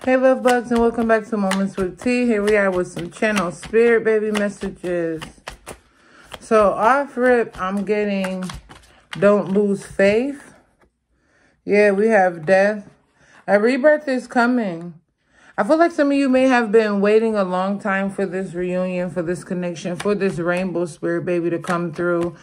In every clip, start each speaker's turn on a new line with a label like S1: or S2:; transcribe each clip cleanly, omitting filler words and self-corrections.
S1: Hey love bugs, and welcome back to Moments with T. Here we are with some channel spirit baby messages. So off rip, I'm getting don't lose faith. Yeah, we have death. A rebirth is coming. I feel like some of you may have been waiting a long time for this reunion, for this connection, for this rainbow spirit baby to come through.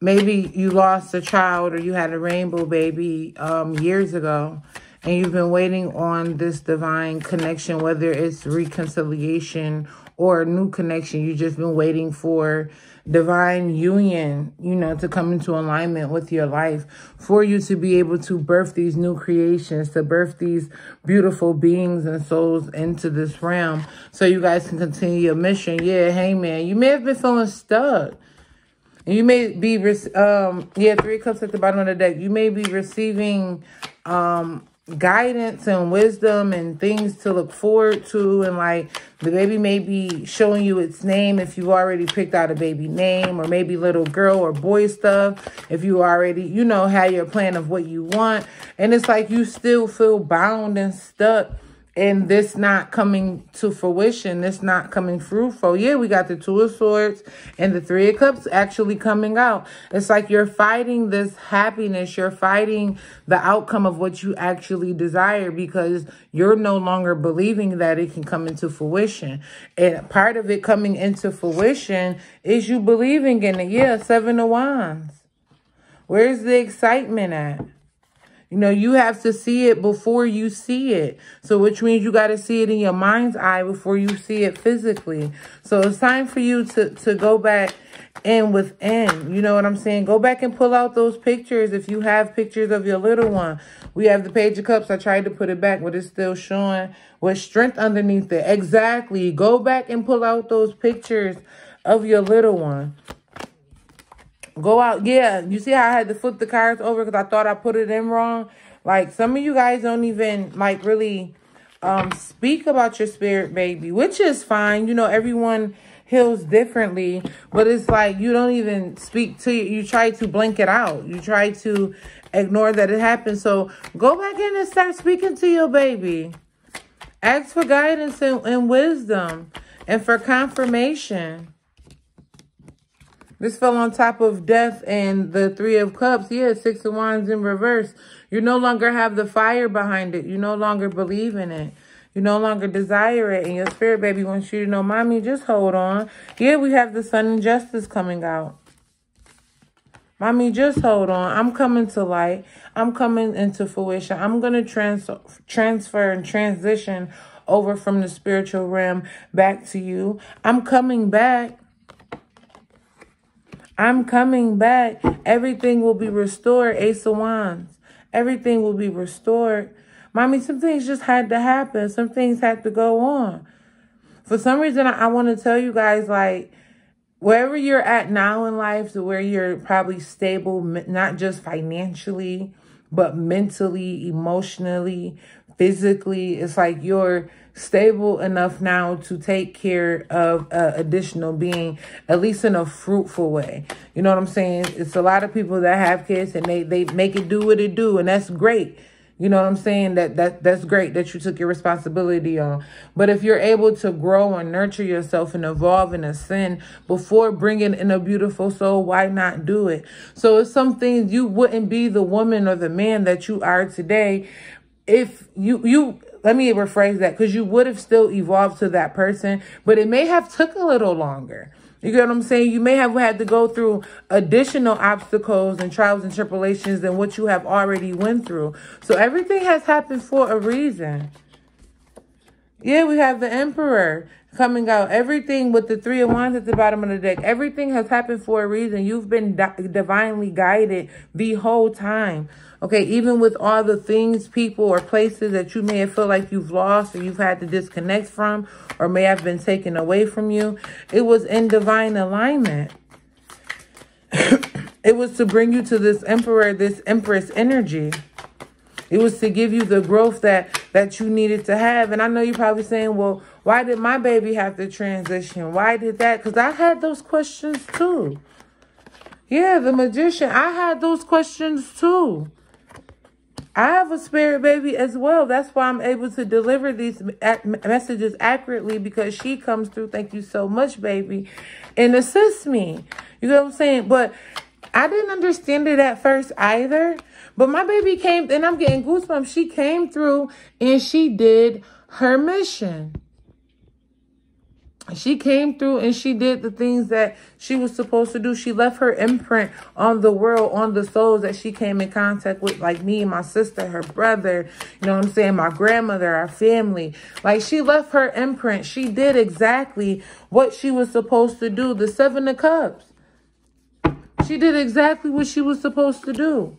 S1: Maybe you lost a child or you had a rainbow baby years ago. And you've been waiting on this divine connection, whether it's reconciliation or a new connection. You've just been waiting for divine union, you know, to come into alignment with your life, for you to be able to birth these new creations, to birth these beautiful beings and souls into this realm so you guys can continue your mission. Yeah, hey man, you may have been feeling stuck. And you may be, Three of Cups at the bottom of the deck. You may be receiving guidance and wisdom and things to look forward to, and like the baby may be showing you its name if you already picked out a baby name, or maybe little girl or boy stuff if you already, you know, had your plan of what you want, and it's like you still feel bound and stuck and this not coming to fruition, this not coming fruitful. Yeah, we got the Two of Swords and the Three of Cups actually coming out. It's like you're fighting this happiness. You're fighting the outcome of what you actually desire because you're no longer believing that it can come into fruition. And part of it coming into fruition is you believing in it. Yeah, Seven of Wands. Where's the excitement at? You know, you have to see it before you see it. So which means you got to see it in your mind's eye before you see it physically. So it's time for you to go back in within. You know what I'm saying? Go back and pull out those pictures if you have pictures of your little one. We have the Page of Cups. I tried to put it back, but it's still showing with strength underneath it. Exactly. Go back and pull out those pictures of your little one. Go out. Yeah, you see how I had to flip the cards over because I thought I put it in wrong? Like, some of you guys don't even, like, really speak about your spirit baby, which is fine. You know, everyone heals differently. But it's like you don't even speak to it. You try to blink it out. You try to ignore that it happened. So go back in and start speaking to your baby. Ask for guidance and wisdom and for confirmation. This fell on top of death and the Three of Cups. Yeah, Six of Wands in reverse. You no longer have the fire behind it. You no longer believe in it. You no longer desire it. And your spirit baby wants you to know, mommy, just hold on. Yeah, we have the Sun and Justice coming out. Mommy, just hold on. I'm coming to light. I'm coming into fruition. I'm going to transfer and transition over from the spiritual realm back to you. I'm coming back. I'm coming back. Everything will be restored. Ace of Wands. Everything will be restored. Mommy, some things just had to happen. Some things had to go on. For some reason, I want to tell you guys, like, wherever you're at now in life, to where you're probably stable, not just financially, but mentally, emotionally, physically, it's like you're stable enough now to take care of additional being, at least in a fruitful way. You know what I'm saying? It's a lot of people that have kids and they make it do what it do, and that's great. You know what I'm saying? That's great that you took your responsibility on. But if you're able to grow and nurture yourself and evolve and ascend before bringing in a beautiful soul, why not do it? So it's some things you wouldn't be the woman or the man that you are today if you let me rephrase that, because you would have still evolved to that person, but it may have took a little longer. You get what I'm saying? You may have had to go through additional obstacles and trials and tribulations than what you have already went through. So everything has happened for a reason. Yeah, we have the Emperor coming out. Everything with the Three of Wands at the bottom of the deck. Everything has happened for a reason. You've been divinely guided the whole time. Okay, even with all the things, people, or places that you may have felt like you've lost or you've had to disconnect from or may have been taken away from you, it was in divine alignment. It was to bring you to this Emperor, this Empress energy. It was to give you the growth that you needed to have. And I know you're probably saying, well, why did my baby have to transition? Why did that? Because I had those questions too. Yeah, the Magician. I had those questions too. I have a spirit baby as well. That's why I'm able to deliver these messages accurately, because she comes through. Thank you so much, baby, and assists me. You know what I'm saying? But I didn't understand it at first either. But my baby came, and I'm getting goosebumps. She came through and she did her mission. She came through and she did the things that she was supposed to do. She left her imprint on the world, on the souls that she came in contact with, like me, my sister, her brother, you know what I'm saying, my grandmother, our family. Like, she left her imprint. She did exactly what she was supposed to do. The Seven of Cups. She did exactly what she was supposed to do.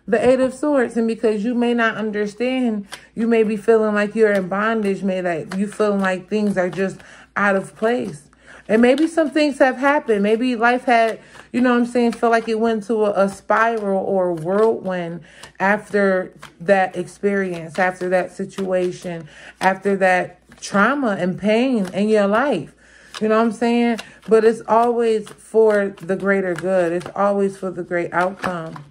S1: The Eight of Swords. And because you may not understand, you may be feeling like you're in bondage, you feeling like things are just out of place. And maybe some things have happened. Maybe life had, you know what I'm saying, feel like it went to a spiral or a whirlwind after that experience, after that situation, after that trauma and pain in your life. You know what I'm saying? But it's always for the greater good. It's always for the great outcome.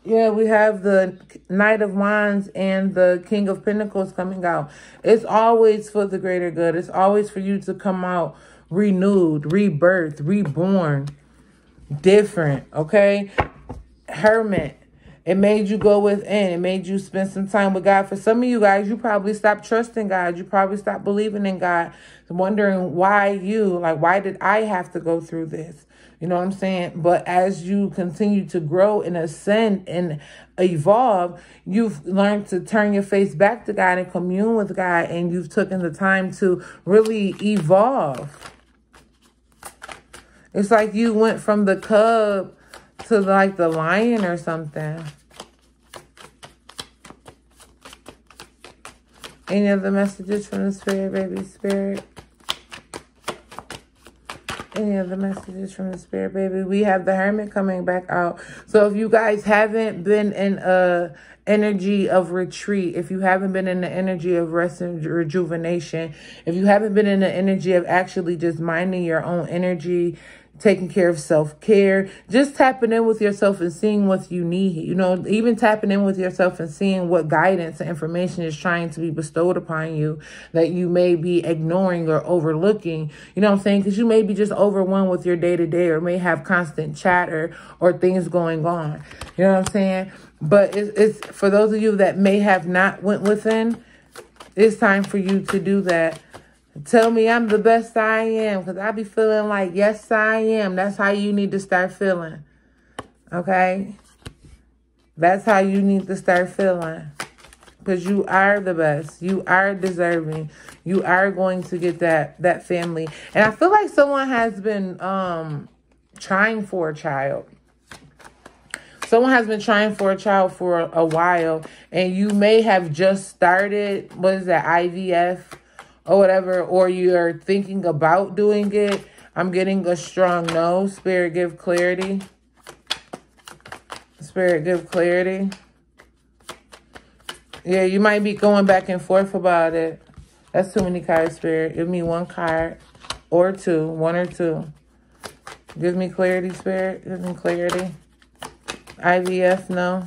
S1: Yeah, we have the Knight of Wands and the King of Pentacles coming out. It's always for the greater good. It's always for you to come out renewed, rebirthed, reborn, different, okay? Hermit. It made you go within. It made you spend some time with God. For some of you guys, you probably stopped trusting God. You probably stopped believing in God. Wondering why you, like, why did I have to go through this? You know what I'm saying? But as you continue to grow and ascend and evolve, you've learned to turn your face back to God and commune with God. And you've taken the time to really evolve. It's like you went from the cub to like the lion or something. Any other messages from the spirit, baby? Spirit? Any other messages from the spirit, baby? We have the Hermit coming back out. So if you guys haven't been in a energy of retreat, if you haven't been in the energy of rest and rejuvenation, if you haven't been in the energy of actually just minding your own energy, taking care of self-care, just tapping in with yourself and seeing what you need. You know, even tapping in with yourself and seeing what guidance and information is trying to be bestowed upon you that you may be ignoring or overlooking. You know what I'm saying? Because you may be just overwhelmed with your day-to-day, or may have constant chatter or things going on. You know what I'm saying? But it's for those of you that may have not went within, it's time for you to do that. Tell me I'm the best I am, because I be feeling like, yes, I am. That's how you need to start feeling. Okay? That's how you need to start feeling. Because you are the best. You are deserving. You are going to get that family. And I feel like someone has been trying for a child. Someone has been trying for a child for a while. And you may have just started, what is that, IVF? Or whatever, or you're thinking about doing it. I'm getting a strong no. Spirit, give clarity. Spirit, give clarity. Yeah, you might be going back and forth about it. That's too many cards, Spirit. Give me one card or two. One or two. Give me clarity, Spirit. Give me clarity. IVF, no.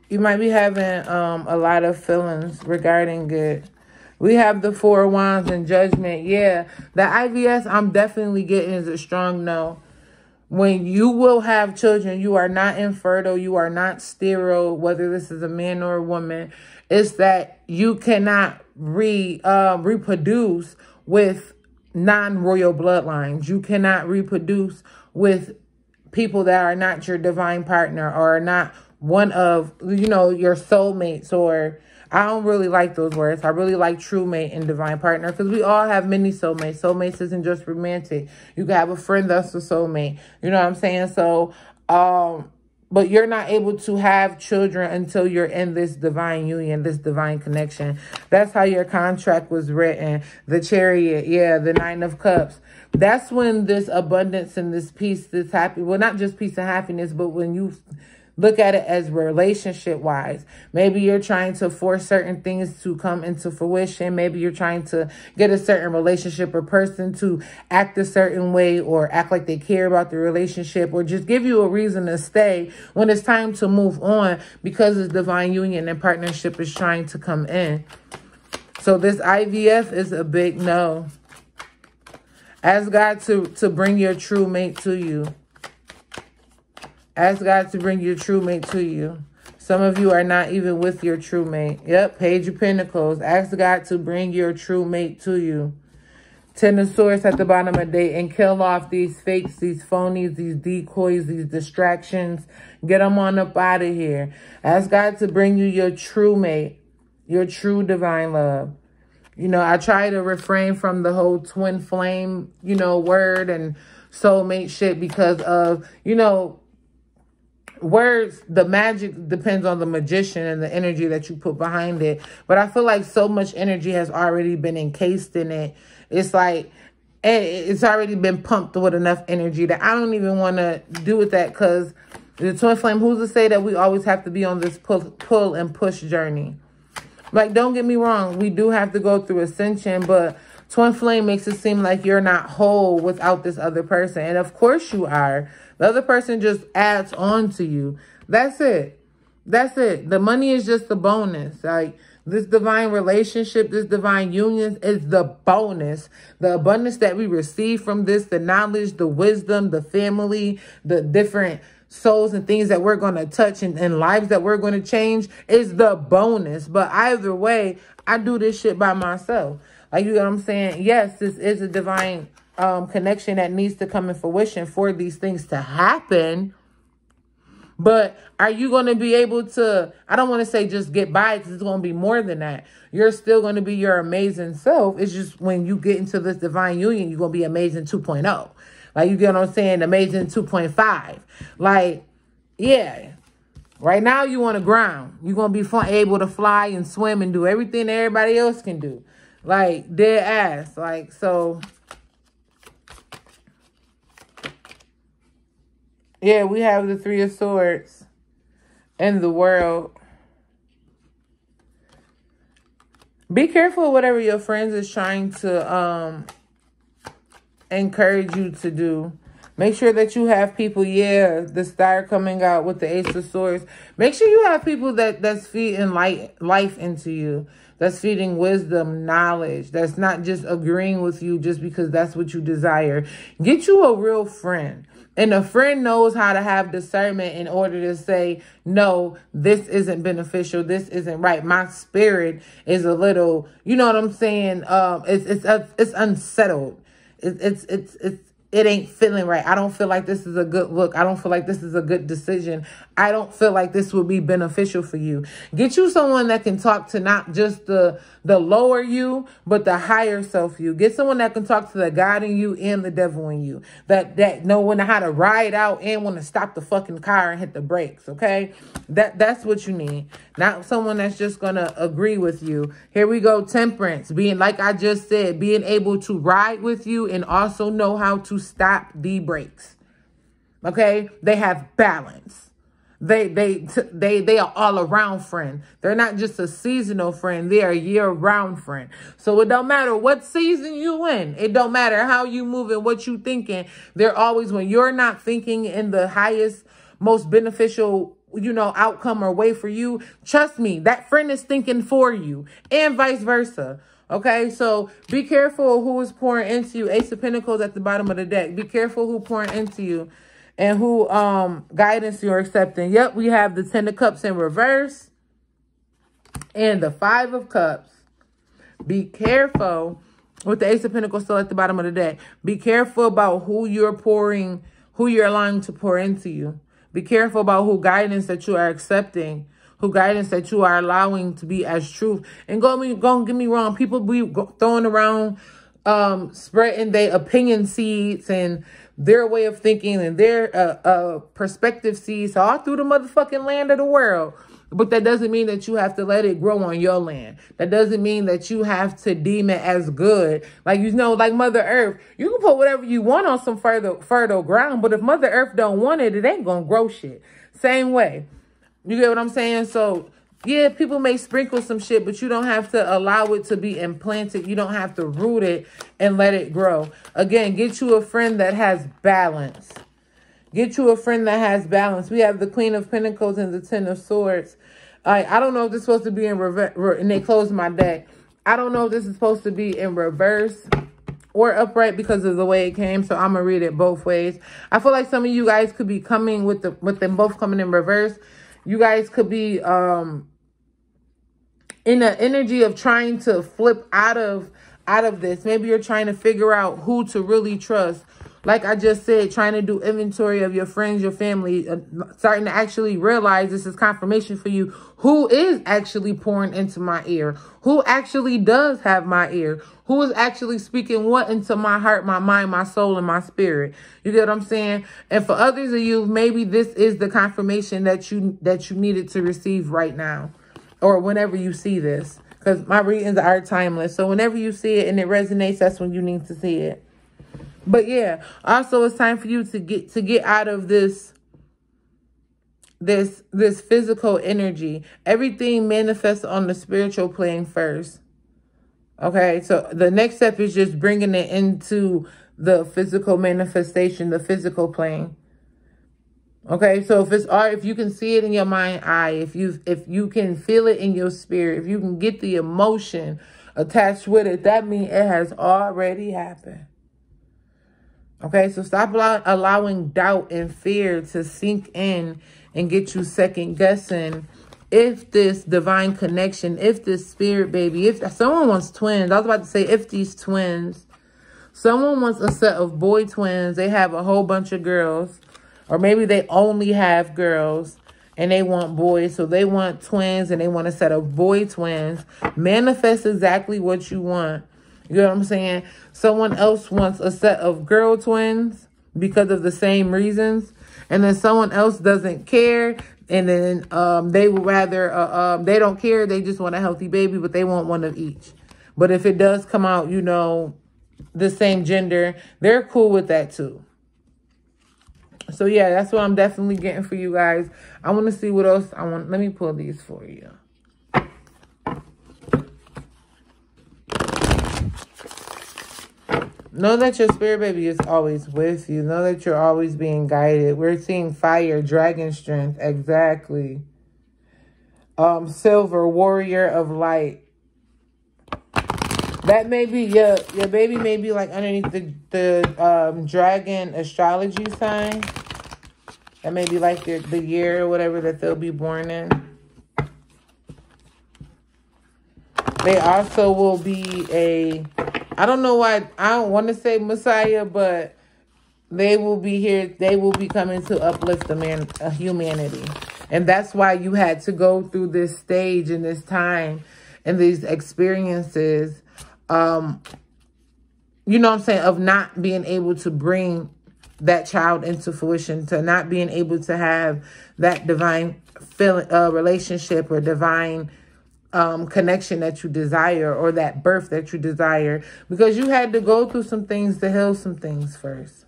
S1: You might be having a lot of feelings regarding it. We have the Four of Wands and Judgment. Yeah, the IVF I'm definitely getting is a strong no. When you will have children, you are not infertile. You are not sterile, whether this is a man or a woman. It's that you cannot reproduce with non-royal bloodlines. You cannot reproduce with people that are not your divine partner or are not one of, you know, your soulmates. Or I don't really like those words. I really like true mate and divine partner, because we all have many soulmates. Soulmates isn't just romantic. You can have a friend that's a soulmate. You know what I'm saying? So, but you're not able to have children until you're in this divine union, this divine connection. That's how your contract was written. The Chariot, yeah, the Nine of Cups. That's when this abundance and this peace, this happy, well, not just peace and happiness, but when you Look at it as relationship-wise. Maybe you're trying to force certain things to come into fruition. Maybe you're trying to get a certain relationship or person to act a certain way or act like they care about the relationship or just give you a reason to stay when it's time to move on because this divine union and partnership is trying to come in. So this IVF is a big no. Ask God to bring your true mate to you. Ask God to bring your true mate to you. Some of you are not even with your true mate. Yep, Page of Pentacles. Ask God to bring your true mate to you. Ten of Swords at the bottom of the deck, and kill off these fakes, these phonies, these decoys, these distractions. Get them on up out of here. Ask God to bring you your true mate, your true divine love. You know, I try to refrain from the whole twin flame, you know, word and soulmate shit because of, you know, words, the magic depends on the magician and the energy that you put behind it. But I feel like so much energy has already been encased in it. It's like, it's already been pumped with enough energy that I don't even want to do with that because the twin flame, who's to say that we always have to be on this pull and push journey? Like, don't get me wrong. We do have to go through ascension, but twin flame makes it seem like you're not whole without this other person. And of course you are. The other person just adds on to you. That's it. That's it. The money is just the bonus. Like, this divine relationship, this divine union is the bonus. The abundance that we receive from this, the knowledge, the wisdom, the family, the different souls and things that we're going to touch and lives that we're going to change is the bonus. But either way, I do this shit by myself. Like, you know what I'm saying? Yes, this is a divine connection that needs to come in fruition for these things to happen. But are you going to be able to, I don't want to say just get by because it's going to be more than that. You're still going to be your amazing self. It's just when you get into this divine union, you're going to be amazing 2.0. Like, you get what I'm saying? Amazing 2.5. Like, yeah. Right now, you on the ground. You're going to be able to fly and swim and do everything that everybody else can do. Like, dead ass. Like, so, yeah, we have the Three of Swords in the world. Be careful whatever your friends is trying to encourage you to do. Make sure that you have people, yeah, the star coming out with the Ace of Swords. Make sure you have people that's feeding life into you. That's feeding wisdom, knowledge. That's not just agreeing with you just because that's what you desire. Get you a real friend. And a friend knows how to have discernment in order to say, no, this isn't beneficial. This isn't right. My spirit is a little, you know what I'm saying? It's unsettled. It ain't feeling right. I don't feel like this is a good look. I don't feel like this is a good decision. I don't feel like this will be beneficial for you. Get you someone that can talk to not just the lower you, but the higher self you. Get someone that can talk to the God in you and the devil in you. That know how to ride out and want to stop the fucking car and hit the brakes, okay? That's what you need. Not someone that's just going to agree with you. Here we go, temperance. Being, like I just said, being able to ride with you and also know how to stop the brakes. Okay? They have balance. They are all around friend. They're not just a seasonal friend. They are a year-round friend. So it don't matter what season you in. It don't matter how you move and what you thinking. They're always, when you're not thinking in the highest, most beneficial, you know, outcome or way for you, trust me, that friend is thinking for you and vice versa. Okay, so be careful who is pouring into you. Ace of Pentacles at the bottom of the deck. Be careful who pouring into you and who guidance you're accepting. Yep, we have the Ten of Cups in reverse and the Five of Cups. Be careful with the Ace of Pentacles still at the bottom of the deck. Be careful about who you're allowing to pour into you. Be careful about who guidance that you are accepting, who guidance that you are allowing to be as truth. And don't get me wrong, people be throwing around, spreading their opinion seeds and their way of thinking and their perspective seeds all through the motherfucking land of the world. But that doesn't mean that you have to let it grow on your land. That doesn't mean that you have to deem it as good. Like, you know, like Mother Earth, you can put whatever you want on some fertile ground, but if Mother Earth don't want it, it ain't going to grow shit. Same way. You get what I'm saying? So, yeah, people may sprinkle some shit, but you don't have to allow it to be implanted. You don't have to root it and let it grow. Again, get you a friend that has balance. Get you a friend that has balance. We have the Queen of Pentacles and the Ten of Swords. I don't know if this is supposed to be in reverse, and they closed my deck. I don't know if this is supposed to be in reverse or upright because of the way it came. So I'm going to read it both ways. I feel like some of you guys could be coming with them both coming in reverse. You guys could be in the energy of trying to flip out of this. Maybe you're trying to figure out who to really trust. Like I just said, trying to do inventory of your friends, your family, starting to actually realize, this is confirmation for you, who is actually pouring into my ear, who actually does have my ear, who is actually speaking what into my heart, my mind, my soul, and my spirit. You get what I'm saying? And for others of you, maybe this is the confirmation that you needed to receive right now, or whenever you see this, because my readings are timeless. So whenever you see it and it resonates, that's when you need to see it. But yeah, also it's time for you to get out of this physical energy. Everything manifests on the spiritual plane first. Okay, so the next step is just bringing it into the physical manifestation, the physical plane. Okay, so if you can see it in your mind eye, if you can feel it in your spirit, if you can get the emotion attached with it, that means it has already happened. Okay, so stop allowing doubt and fear to sink in and get you second guessing if this divine connection, if this spirit baby, if someone wants twins. I was about to say, if these twins, someone wants a set of boy twins, they have a whole bunch of girls, or maybe they only have girls and they want boys. So they want twins and they want a set of boy twins. Manifest exactly what you want. You know what I'm saying? Someone else wants a set of girl twins because of the same reasons. And then someone else doesn't care. And then they would rather, they don't care. They just want a healthy baby, but they want one of each. But if it does come out, you know, the same gender, they're cool with that too. So yeah, that's what I'm definitely getting for you guys. I want to see what else I want. Let me pull these for you. Know that your spirit baby is always with you. Know that you're always being guided. We're seeing fire, dragon strength. Exactly. Silver, warrior of light. That may be your baby may be like underneath the dragon astrology sign. That may be like the year or whatever that they'll be born in. They also will be I don't know why, I don't want to say Messiah, but they will be here. They will be coming to uplift humanity. And that's why you had to go through this stage and this time and these experiences, you know what I'm saying, of not being able to bring that child into fruition, to not being able to have that divine relationship or divine connection that you desire, or that birth that you desire, because you had to go through some things to heal some things first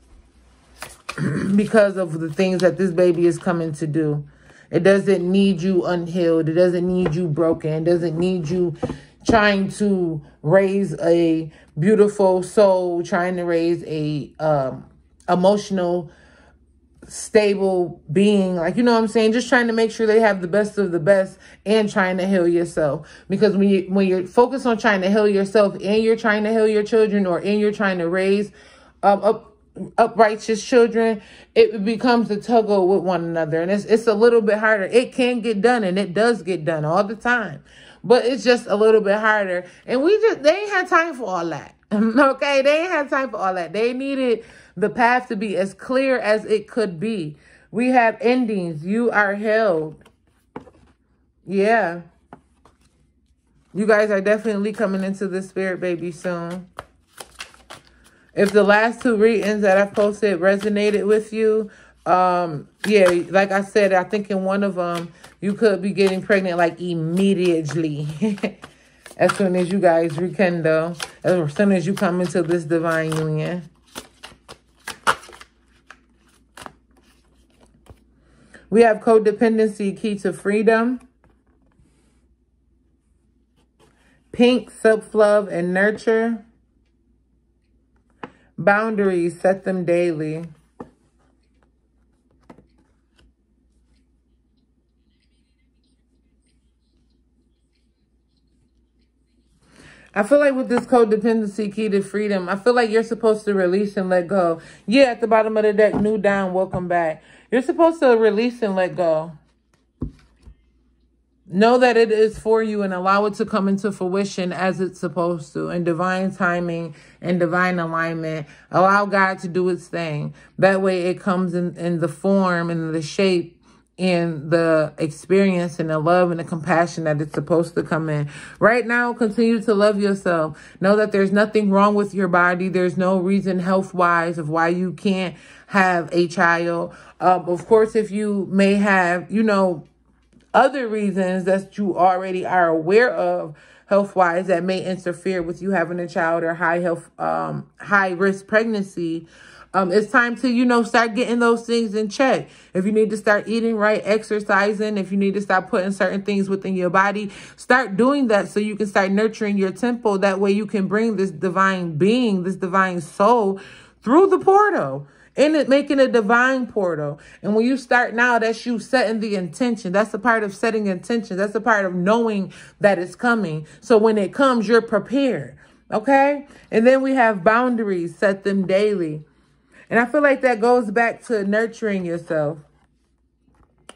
S1: because of the things that this baby is coming to do. It doesn't need you unhealed. It doesn't need you broken. It doesn't need you trying to raise a beautiful soul, trying to raise a emotional stable being, like, you know what I'm saying, just trying to make sure they have the best of the best and trying to heal yourself. Because when you're focused on trying to heal yourself and you're trying to heal your children, or and you're trying to raise uprighteous children, it becomes a tuggle with one another, and it's a little bit harder. It can get done, and it does get done all the time, but it's just a little bit harder. And they ain't had time for all that. Okay, they ain't had time for all that. They needed the path to be as clear as it could be. We have endings. You are held. Yeah. You guys are definitely coming into the spirit baby soon. If the last two readings that I've posted resonated with you, Yeah, like I said, I think in one of them, you could be getting pregnant like immediately. As soon as you guys rekindle, as soon as you come into this divine union. We have codependency, key to freedom. Pink, self-love and nurture. Boundaries, set them daily. I feel like with this codependency, key to freedom, I feel like you're supposed to release and let go. Yeah, at the bottom of the deck, new down, welcome back. You're supposed to release and let go. Know that it is for you and allow it to come into fruition as it's supposed to. In divine timing and divine alignment. Allow God to do its thing. That way it comes in the form and the shape and the experience and the love and the compassion that it's supposed to come in. Right now, continue to love yourself. Know that there's nothing wrong with your body. There's no reason health-wise of why you can't have a child. Of course, if you may have, you know, other reasons that you already are aware of health-wise that may interfere with you having a child or high-risk pregnancy, it's time to, you know, start getting those things in check. If you need to start eating right, exercising, if you need to start putting certain things within your body, start doing that so you can start nurturing your temple. That way you can bring this divine being, this divine soul through the portal. And it making a divine portal. And when you start now, that's you setting the intention. That's a part of setting intention. That's a part of knowing that it's coming. So when it comes, you're prepared. Okay? And then we have boundaries. Set them daily. And I feel like that goes back to nurturing yourself.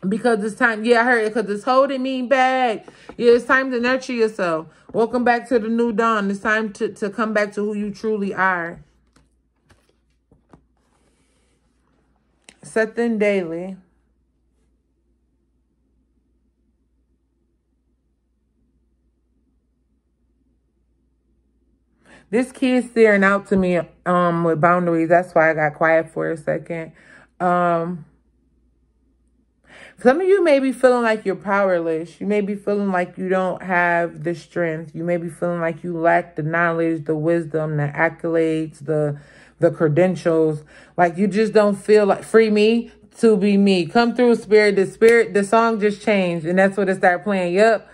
S1: Because it's time. Yeah, I heard it. Because it's holding me back. Yeah, it's time to nurture yourself. Welcome back to the new dawn. It's time to come back to who you truly are. Set them daily. This key is staring out to me with boundaries. That's why I got quiet for a second. Some of you may be feeling like you're powerless. You may be feeling like you don't have the strength. You may be feeling like you lack the knowledge, the wisdom, the accolades, the credentials. Like you just don't feel like free me to be me. Come through, spirit. The song just changed. And that's what it started playing. Yep.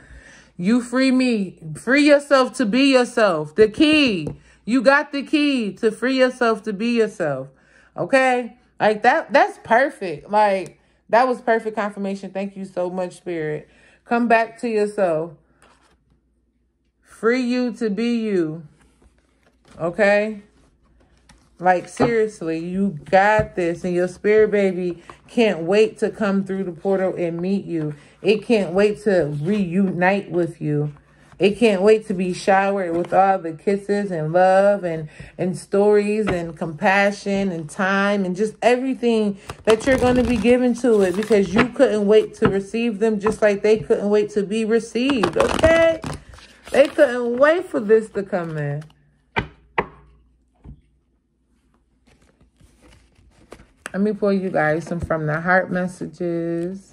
S1: You free me. Free yourself to be yourself. The key. You got the key to free yourself to be yourself. Okay? Like that's perfect. Like that was perfect confirmation. Thank you so much, Spirit. Come back to yourself. Free you to be you. Okay? Like seriously, you got this. And your spirit baby can't wait to come through the portal and meet you. It can't wait to reunite with you. It can't wait to be showered with all the kisses and love and stories and compassion and time and just everything that you're going to be given to it, because you couldn't wait to receive them just like they couldn't wait to be received, okay? They couldn't wait for this to come in. Let me pull you guys some from the heart messages.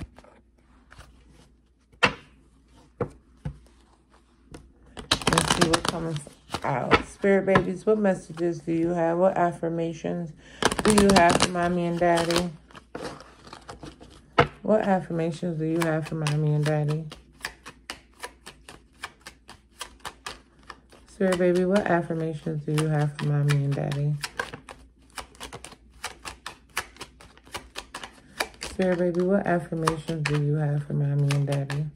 S1: Let's see what's coming out. Spirit babies, what messages do you have? What affirmations do you have for mommy and daddy? What affirmations do you have for mommy and daddy? Spirit baby, what affirmations do you have for mommy and daddy? Spirit baby, what affirmations do you have for mommy and daddy?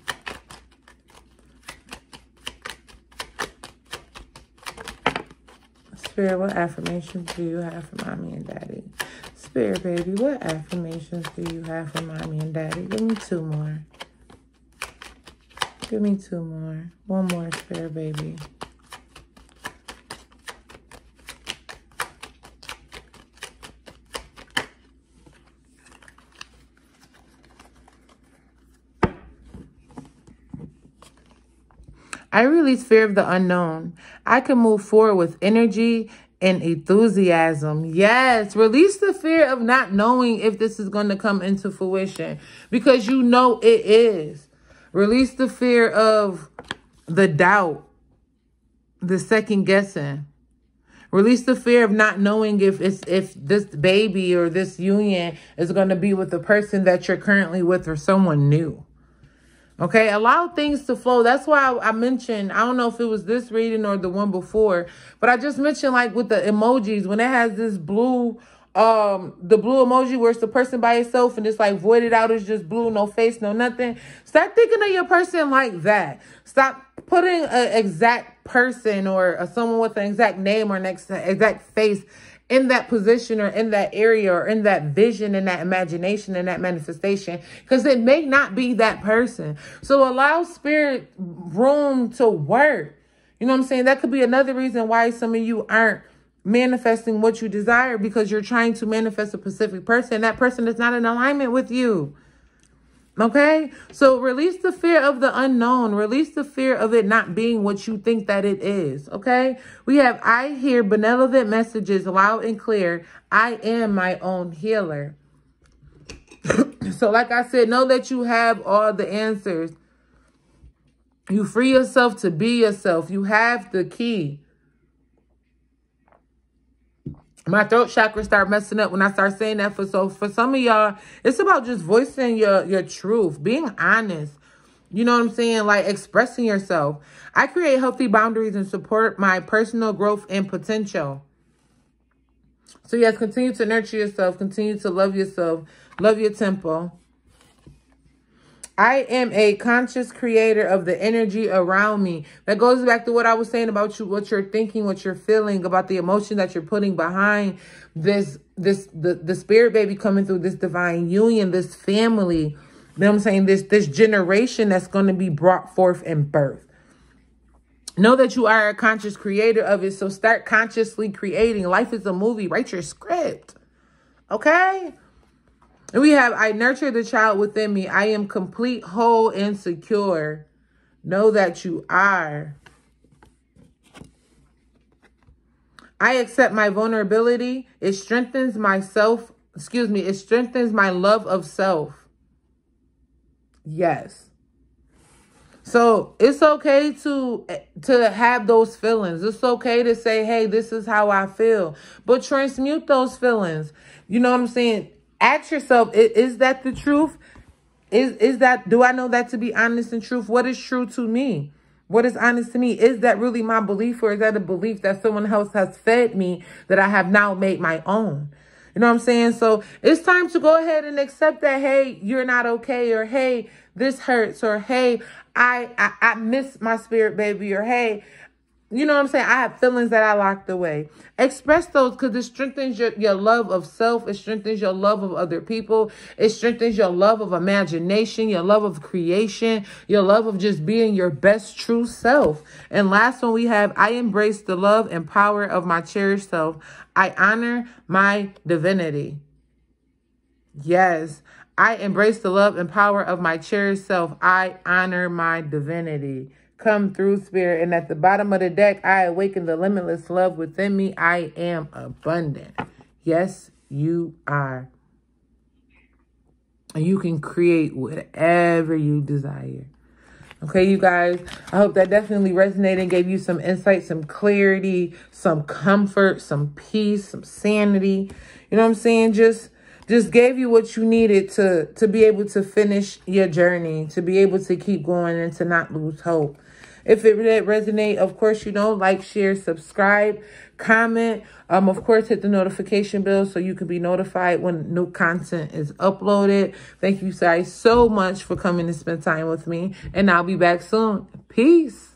S1: Spirit, what affirmations do you have for mommy and daddy? Spirit baby, what affirmations do you have for mommy and daddy? Give me two more. Give me two more. One more, spirit baby. I release fear of the unknown. I can move forward with energy and enthusiasm. Yes, release the fear of not knowing if this is going to come into fruition, because you know it is. Release the fear of the doubt, the second guessing. Release the fear of not knowing if this baby or this union is going to be with the person that you're currently with or someone new. Okay, allow things to flow. That's why I mentioned, I don't know if it was this reading or the one before, but I just mentioned like with the emojis, when it has this blue, the blue emoji where it's the person by itself and it's like voided out, it's just blue, no face, no nothing. Start thinking of your person like that. Stop putting an exact person or someone with an exact name or an exact face in that position or in that area or in that vision and that imagination and that manifestation, because it may not be that person. So allow spirit room to work. You know what I'm saying? That could be another reason why some of you aren't manifesting what you desire, because you're trying to manifest a specific person. That person is not in alignment with you. Okay, so release the fear of the unknown. Release the fear of it not being what you think that it is. Okay, we have, I hear benevolent messages loud and clear. I am my own healer. So like I said, know that you have all the answers. You free yourself to be yourself. You have the key. My throat chakra start messing up when I start saying that. For some of y'all, it's about just voicing your truth, being honest. You know what I'm saying? Like expressing yourself. I create healthy boundaries and support my personal growth and potential. So yes, continue to nurture yourself. Continue to love yourself. Love your temple. I am a conscious creator of the energy around me. That goes back to what I was saying about you, what you're thinking, what you're feeling, about the emotion that you're putting behind the spirit baby coming through, this divine union, this family. You know what I'm saying? This generation that's going to be brought forth in birth. Know that you are a conscious creator of it. So start consciously creating. Life is a movie. Write your script. Okay? And we have, I nurture the child within me. I am complete, whole, and secure. Know that you are. I accept my vulnerability. It strengthens my self. It strengthens my love of self. Yes. So it's okay to have those feelings. It's okay to say, hey, this is how I feel. But transmute those feelings. You know what I'm saying? Ask yourself, is that the truth? Is that, do I know that to be honest and truth? What is true to me? What is honest to me? Is that really my belief, or is that a belief that someone else has fed me that I have now made my own? You know what I'm saying? So it's time to go ahead and accept that, hey, you're not okay, or hey, this hurts, or hey, I miss my spirit baby, or hey, you know what I'm saying? I have feelings that I locked away. Express those, because it strengthens your love of self. It strengthens your love of other people. It strengthens your love of imagination, your love of creation, your love of just being your best true self. And last one we have, I embrace the love and power of my cherished self. I honor my divinity. Yes, I embrace the love and power of my cherished self. I honor my divinity. Come through, spirit. And at the bottom of the deck, I awaken the limitless love within me. I am abundant. Yes, you are. And you can create whatever you desire. Okay, you guys, I hope that definitely resonated and gave you some insight, some clarity, some comfort, some peace, some sanity. You know what I'm saying? Just gave you what you needed to be able to finish your journey, to be able to keep going and to not lose hope. If it did resonate, of course, like, share, subscribe, comment. Of course, hit the notification bell so you can be notified when new content is uploaded. Thank you guys so much for coming to spend time with me. And I'll be back soon. Peace.